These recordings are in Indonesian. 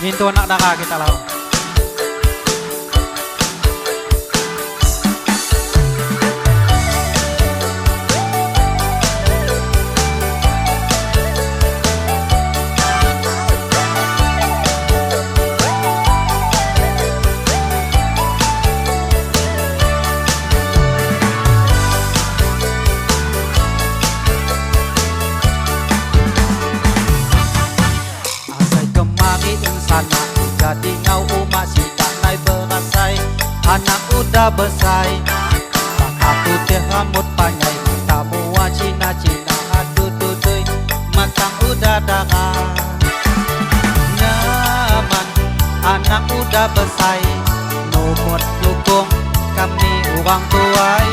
Itu anak daka kita lawan. Jadi ngau umat si tak naik berasai. Anak udah besar, mata putih rambut panjang, mata mua Cina-Cina, aduh dudui matang udah darah. Nyaman, anak udah besar, numut lukung kami orang tuai.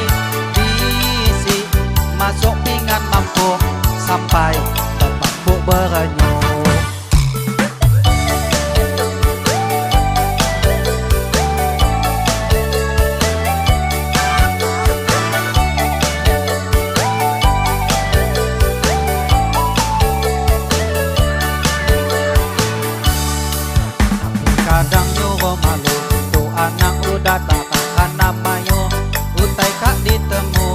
Bisi masuk pingan mampu sampai tempat berenyuh. Kadang nyuruh malu, tu anak udah datang namanya utai kak ditemu.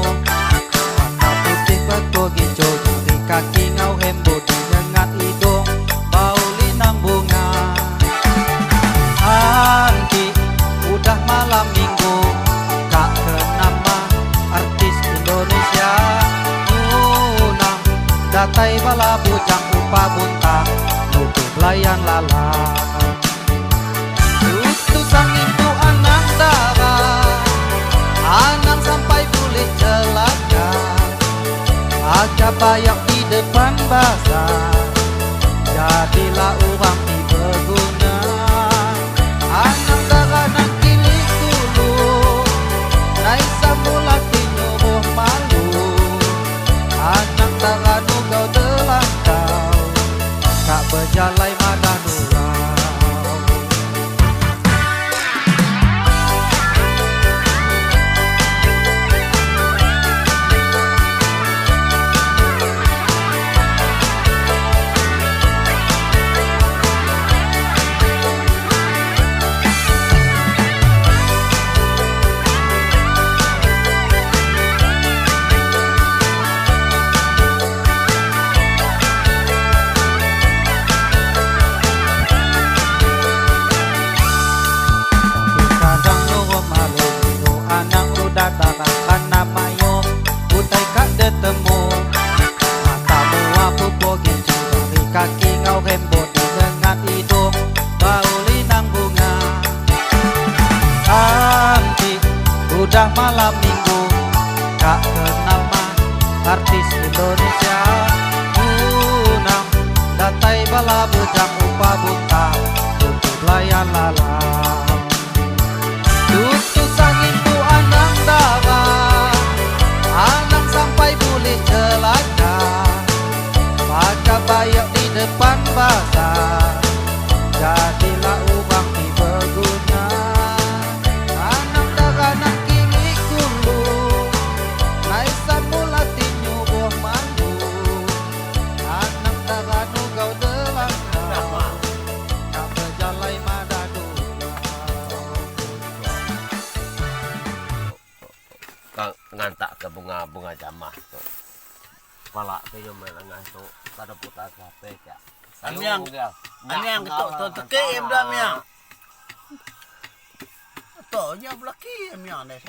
Mata putih betul hijau, jari kaki ngau hembut dengan hidung bau linang bunga. Nanti udah malam minggu, kak kenama artis Indonesia. Unang datai bala bujang upah buntang, nutup layan lalang. Sang itu anak darah, anak sampai pulih celaka, aja bayak di depan bazar, jadilah orang di berguna. Anak darah nak kilik dulu, naik samula nyuruh malu. Anak darah nu kau delangkau, kak berjalai madah nulang. Datang namayo utai kak detemu, mata mua pupo gincu, dari kaki ngau hembut dengan hidung bau linang bunga. Nanti udah malam minggu, kak kenama artis Indonesia. Unang datai bala bujang upah buntang, tutup layan lalang. Tutup sangin tu anak darah, anak sampai boleh celaka, maka bayak di depan bazar, jadilah orang di berguna. Anak darah nak kilik dulu, naik samula nyuruh malu. Anak darah nu kau delangkau, tak berjalai madah ngantak ke bunga-bunga jamah tuh. Pala ke yo melengah tuh kada putar kape ya. Amiang to teke em dah miang. To nya blaki amiang deh.